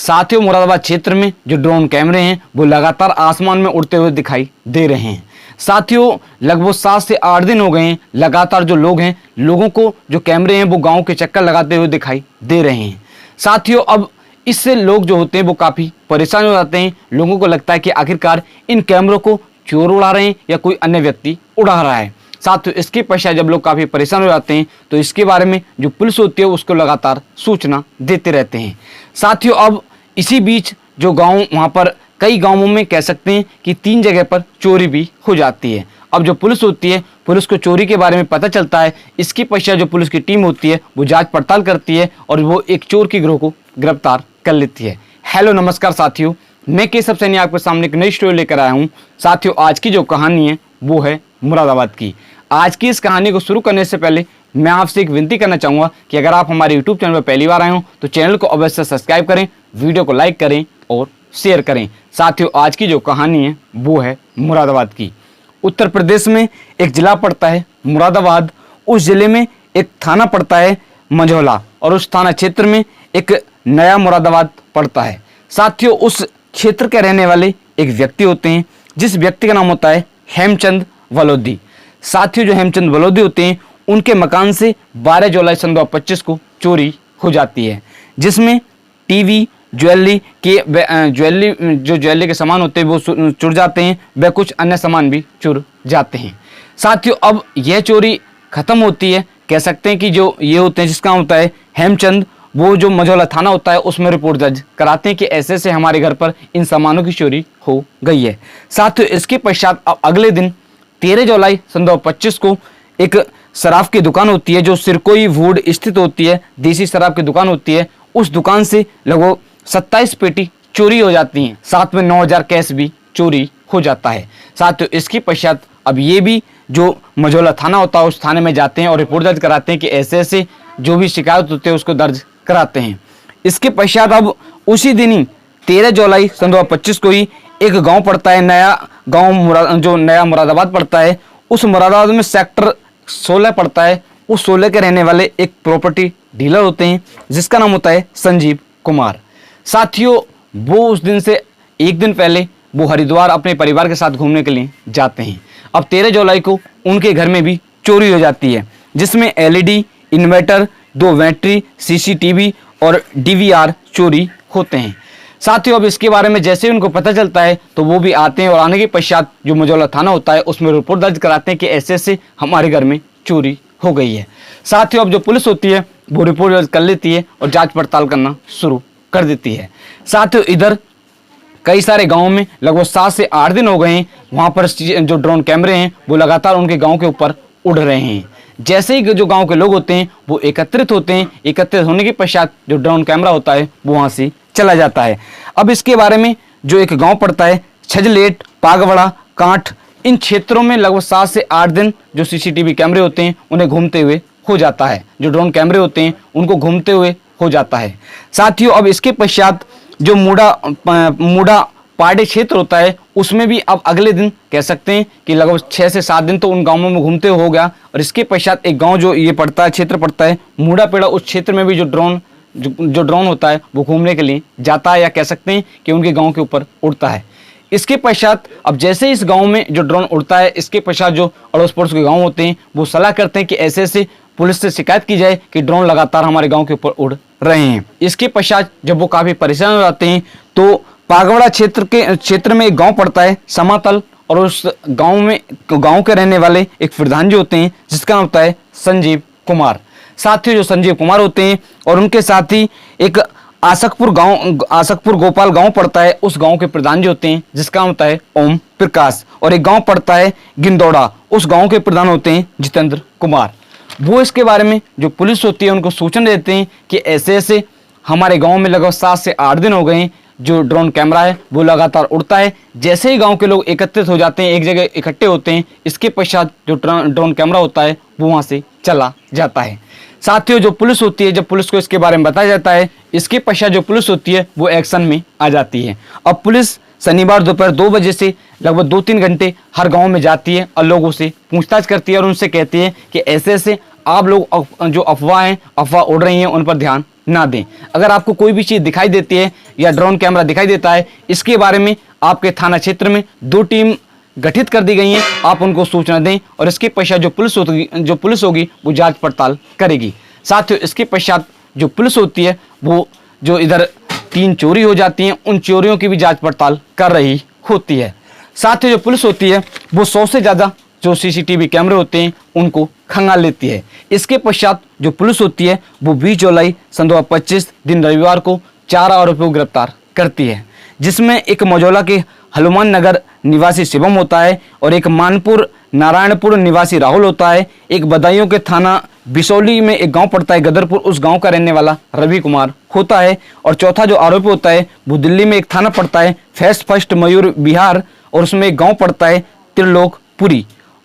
साथियों, मुरादाबाद क्षेत्र में जो ड्रोन कैमरे हैं वो लगातार आसमान में उड़ते हुए दिखाई दे रहे हैं। साथियों, लगभग 7 से 8 दिन हो गए हैं लगातार जो लोग हैं, लोगों को जो कैमरे हैं वो गांव के चक्कर लगाते हुए दिखाई दे रहे हैं। साथियों, अब इससे लोग जो होते हैं वो काफ़ी परेशान हो जाते हैं। लोगों को लगता है कि आखिरकार इन कैमरों को चोर उड़ा रहे हैं या कोई अन्य व्यक्ति उड़ा रहा है। साथियों, इसके पश्चात जब लोग काफ़ी परेशान हो जाते हैं तो इसके बारे में जो पुलिस होती है उसको लगातार सूचना देते रहते हैं। साथियों, अब इसी बीच जो गांव, वहां पर कई गांवों में कह सकते हैं कि 3 जगह पर चोरी भी हो जाती है। अब जो पुलिस होती है, पुलिस को चोरी के बारे में पता चलता है। इसके पश्चात जो पुलिस की टीम होती है वो जांच पड़ताल करती है और वो एक चोर की गिरोह को गिरफ्तार कर लेती है। हेलो नमस्कार साथियों, मैं केशव सैनी आपके सामने एक नई स्टोरी लेकर आया हूँ। साथियों, आज की जो कहानी है वो है मुरादाबाद की। आज की इस कहानी को शुरू करने से पहले मैं आपसे एक विनती करना चाहूँगा कि अगर आप हमारे यूट्यूब चैनल पर पहली बार आए हो तो चैनल को अवश्य सब्सक्राइब करें, वीडियो को लाइक करें और शेयर करें। साथियों, आज की जो कहानी है वो है मुरादाबाद की। उत्तर प्रदेश में एक ज़िला पड़ता है मुरादाबाद। उस ज़िले में एक थाना पड़ता है मंझौला और उस थाना क्षेत्र में एक नया मुरादाबाद पड़ता है। साथियों, उस क्षेत्र के रहने वाले एक व्यक्ति होते हैं जिस व्यक्ति का नाम होता है हेमचंद वलोदी। साथियों, जो हेमचंद वलोदी होते हैं उनके मकान से 12 जुलाई सन 2025 को चोरी हो जाती है, जिसमें टीवी, ज्वेलरी के सामान होते हैं वो चुर जाते हैं, व कुछ अन्य सामान भी चुर जाते हैं। साथियों, अब यह चोरी खत्म होती है। कह सकते हैं कि जो ये होते हैं जिसका होता है हेमचंद, वो जो मंझौला थाना होता है उसमें रिपोर्ट दर्ज कराते हैं कि ऐसे ऐसे हमारे घर पर इन सामानों की चोरी हो गई है। साथियों, इसके पश्चात अब अगले दिन 13 जुलाई सन 2025 को एक शराब की दुकान होती है जो सिरकोई वुड स्थित होती है, देसी शराब की दुकान होती है। उस दुकान से लगभग 27 पेटी चोरी हो जाती हैं, साथ में 9000 कैश भी चोरी हो जाता है। साथियों, इसके पश्चात अब ये भी जो मंझौला थाना होता है उस थाने में जाते हैं और रिपोर्ट दर्ज कराते हैं कि ऐसे ऐसे जो भी शिकायत होती है उसको दर्ज कराते हैं। इसके पश्चात अब उसी दिन ही 13 जुलाई सन 2025 को ही एक गांव पड़ता है, नया गांव जो नया मुरादाबाद पड़ता है। उस मुरादाबाद में सेक्टर 16 पड़ता है। उस 16 के रहने वाले एक प्रॉपर्टी डीलर होते हैं जिसका नाम होता है संजीव कुमार। साथियों, वो उस दिन से एक दिन पहले वो हरिद्वार अपने परिवार के साथ घूमने के लिए जाते हैं। अब 13 जुलाई को उनके घर में भी चोरी हो जाती है, जिसमें एलईडी, इन्वर्टर, 2 बैटरी, सीसीटीवी और डीवीआर चोरी होते हैं। साथियों, अब इसके बारे में जैसे ही उनको पता चलता है तो वो भी आते हैं और आने के पश्चात जो मंझौला थाना होता है उसमें रिपोर्ट दर्ज कराते हैं कि ऐसे ऐसे हमारे घर में चोरी हो गई है। साथियों, अब जो पुलिस होती है वो रिपोर्ट दर्ज कर लेती है और जांच पड़ताल करना शुरू कर देती है। साथियों, इधर कई सारे गाँव में लगभग 7 से 8 दिन हो गए हैं, वहाँ पर जो ड्रोन कैमरे हैं वो लगातार उनके गाँव के ऊपर उड़ रहे हैं। जैसे ही जो गांव के लोग होते हैं वो एकत्रित होते हैं, एकत्रित होने के पश्चात जो ड्रोन कैमरा होता है वो वहाँ से चला जाता है। अब इसके बारे में जो एक गांव पड़ता है छजलेट, पागवड़ा, कांठ, इन क्षेत्रों में लगभग 7 से 8 दिन जो सीसीटीवी कैमरे होते हैं उन्हें घूमते हुए हो जाता है, जो ड्रोन कैमरे होते हैं उनको घूमते हुए हो जाता है। साथियों, अब इसके पश्चात जो मूडा पाड़े क्षेत्र होता है उसमें भी अब अगले दिन कह सकते हैं कि लगभग 6 से 7 दिन तो उन गांवों में घूमते हो गया। और इसके पश्चात एक गांव जो ये पड़ता है, क्षेत्र पड़ता है मूडापेड़ा, उस क्षेत्र में भी जो ड्रोन होता है वो घूमने के लिए जाता है, या कह सकते हैं कि उनके गांव के ऊपर उड़ता है। इसके पश्चात अब जैसे इस गांव में जो ड्रोन उड़ता है, इसके पश्चात जो अड़ोस पड़ोस के गाँव होते हैं वो सलाह करते हैं कि ऐसे ऐसे पुलिस से शिकायत की जाए कि ड्रोन लगातार हमारे गाँव के ऊपर उड़ रहे हैं। इसके पश्चात जब वो काफ़ी परेशान हो जाते हैं तो पागवड़ा क्षेत्र में एक गांव पड़ता है समातल, और उस गांव के रहने वाले एक प्रधान जी होते हैं जिसका नाम होता है संजीव कुमार। साथियों, जो संजीव कुमार होते हैं और उनके साथ ही एक आसकपुर गोपाल गांव पड़ता है, उस गांव के प्रधान जी होते हैं जिसका नाम होता है ओम प्रकाश। और एक गांव पड़ता है गिंदौड़ा, उस गांव के प्रधान होते हैं जितेंद्र कुमार। वो इसके बारे में जो पुलिस होती है उनको सूचना देते हैं कि ऐसे ऐसे हमारे गाँव में लगभग 7 से 8 दिन हो गए हैं जो ड्रोन कैमरा है वो लगातार उड़ता है। जैसे ही गांव के लोग एकत्रित हो जाते हैं, एक जगह इकट्ठे होते हैं, इसके पश्चात जो ड्रोन कैमरा होता है वो वहां से चला जाता है। साथियों, जो पुलिस होती है, जब पुलिस को इसके बारे में बताया जाता है, इसके पश्चात जो पुलिस होती है वो एक्शन में आ जाती है। अब पुलिस शनिवार दोपहर 2 बजे से लगभग 2-3 घंटे हर गाँव में जाती है और लोगों से पूछताछ करती है और उनसे कहती है कि ऐसे ऐसे आप लोग जो अफवाह उड़ रही हैं उन पर ध्यान ना दें। अगर आपको कोई भी चीज़ दिखाई देती है या ड्रोन कैमरा दिखाई देता है, इसके बारे में आपके थाना क्षेत्र में 2 टीम गठित कर दी गई हैं, आप उनको सूचना दें और इसके पश्चात जो पुलिस होगी वो जांच पड़ताल करेगी। साथ ही इसके पश्चात जो पुलिस होती है वो जो इधर 3 चोरी हो जाती हैं, उन चोरियों की भी जांच पड़ताल कर रही होती है। साथ ही जो पुलिस होती है वो 100 से ज़्यादा जो CCTV कैमरे होते हैं उनको खंगाल लेती है। इसके पश्चात जो पुलिस होती है वो 20 जुलाई सन 2025 दिन रविवार को 4 आरोपियों को गिरफ्तार करती है, जिसमें एक मझौला के हनुमान नगर निवासी शिवम होता है और एक मानपुर नारायणपुर निवासी राहुल होता है। एक बदायूं के थाना बिसौली में एक गांव पड़ता है गदरपुर, उस गांव का रहने वाला रवि कुमार होता है। और चौथा जो आरोपी होता है वो दिल्ली में एक थाना पड़ता है फर्स्ट मयूर बिहार, और उसमें एक गांव पड़ता है त्रिलोकपुरी,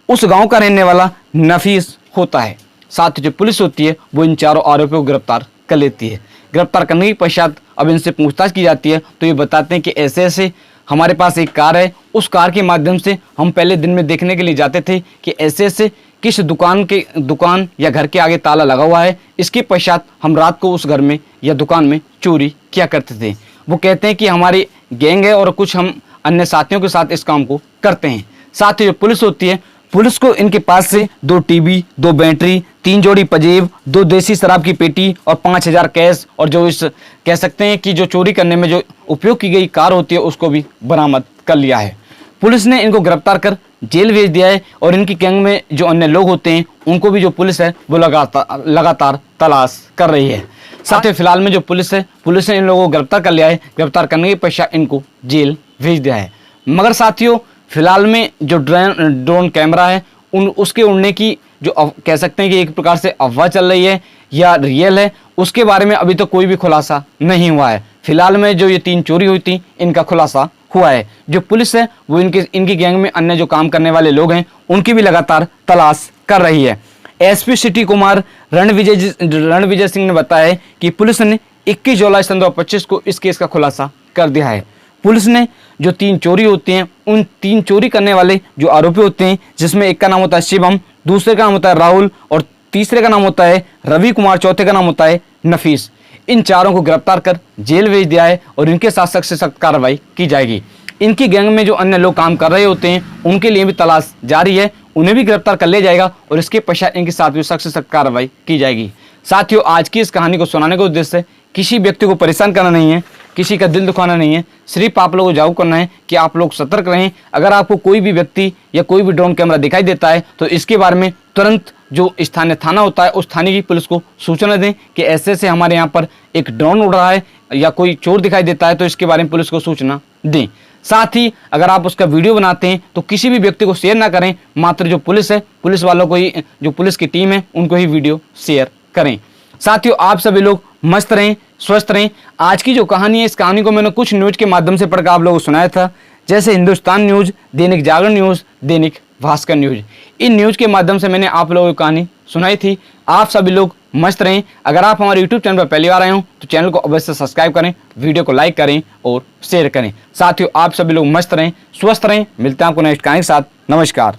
उस गांव का रहने वाला नफीस होता है। साथ ही जो पुलिस होती है वो इन चारों आरोपियों को गिरफ्तार कर लेती है। गिरफ्तार करने के पश्चात अब इनसे पूछताछ की जाती है तो ये बताते हैं कि ऐसे ऐसे हमारे पास एक कार है, उस कार के माध्यम से हम पहले दिन में देखने के लिए जाते थे कि ऐसे ऐसे किस दुकान या घर के आगे ताला लगा हुआ है। इसके पश्चात हम रात को उस घर में या दुकान में चोरी किया करते थे। वो कहते हैं कि हमारी गैंग है और कुछ हम अन्य साथियों के साथ इस काम को करते हैं। साथ ही जो पुलिस होती है, पुलिस को इनके पास से 2 टीवी, 2 बैटरी, 3 जोड़ी पजेब, 2 देसी शराब की पेटी और 5000 कैश, और जो इस कह सकते हैं कि जो चोरी करने में जो उपयोग की गई कार होती है उसको भी बरामद कर लिया है। पुलिस ने इनको गिरफ्तार कर जेल भेज दिया है और इनकी गैंग में जो अन्य लोग होते हैं उनको भी जो पुलिस है वो लगातार तलाश कर रही है। साथ ही फिलहाल में जो पुलिस है, पुलिस ने इन लोगों को गिरफ्तार कर लिया है। गिरफ्तार करने के पश्चात इनको जेल भेज दिया है। मगर साथियों, फिलहाल में जो ड्रोन कैमरा है उसके उड़ने की जो कह सकते हैं कि एक प्रकार से अफवाह चल रही है या रियल है, उसके बारे में अभी तो कोई भी खुलासा नहीं हुआ है। फिलहाल में जो ये 3 चोरी हुई थी इनका खुलासा हुआ है। जो पुलिस है वो इनकी गैंग में अन्य जो काम करने वाले लोग हैं उनकी भी लगातार तलाश कर रही है। SP सिटी कुमार रणविजय सिंह ने बताया कि पुलिस ने 21 जुलाई सन 2025 को इस केस का खुलासा कर दिया है। पुलिस ने जो 3 चोरी होती हैं, उन 3 चोरी करने वाले जो आरोपी होते हैं, जिसमें एक का नाम होता है शिवम, दूसरे का नाम होता है राहुल और तीसरे का नाम होता है रवि कुमार, चौथे का नाम होता है नफीस, इन चारों को गिरफ्तार कर जेल भेज दिया है और इनके साथ सख्त से सख्त कार्रवाई की जाएगी। इनकी गैंग में जो अन्य लोग काम कर रहे होते हैं उनके लिए भी तलाश जारी है, उन्हें भी गिरफ्तार कर लिया जाएगा और इसके पश्चात इनके साथ भी सख्त से सख्त कार्रवाई की जाएगी। साथियों, आज की इस कहानी को सुनाने का उद्देश्य किसी व्यक्ति को परेशान करना नहीं है, किसी का दिल दुखाना नहीं है, सिर्फ आप लोगों को जागरूक करना है कि आप लोग सतर्क रहें। अगर आपको कोई भी व्यक्ति या कोई भी ड्रोन कैमरा दिखाई देता है तो इसके बारे में तुरंत जो स्थानीय थाना होता है उस थाने की पुलिस को सूचना दें कि ऐसे ऐसे हमारे यहाँ पर एक ड्रोन उड़ रहा है या कोई चोर दिखाई देता है, तो इसके बारे में पुलिस को सूचना दें। साथ ही अगर आप उसका वीडियो बनाते हैं तो किसी भी व्यक्ति को शेयर ना करें, मात्र जो पुलिस है, पुलिस वालों को ही, जो पुलिस की टीम है उनको ही वीडियो शेयर करें। साथियों, आप सभी लोग मस्त रहें, स्वस्थ रहें। आज की जो कहानी है, इस कहानी को मैंने कुछ न्यूज के माध्यम से पढ़कर आप लोगों को सुनाया था, जैसे Hindustan news, Dainik Jagran news, Dainik Bhaskar news. In news के माध्यम से मैंने आप लोगों को कहानी सुनाई थी। आप सभी लोग मस्त रहें। अगर आप हमारे YouTube चैनल पर पहली बार आए हो तो चैनल को अवश्य सब्सक्राइब करें, वीडियो को लाइक करें और शेयर करें। साथियों, आप सभी लोग मस्त रहें, स्वस्थ रहें। मिलते हैं आपको नेक्स्ट कहानी के साथ। नमस्कार।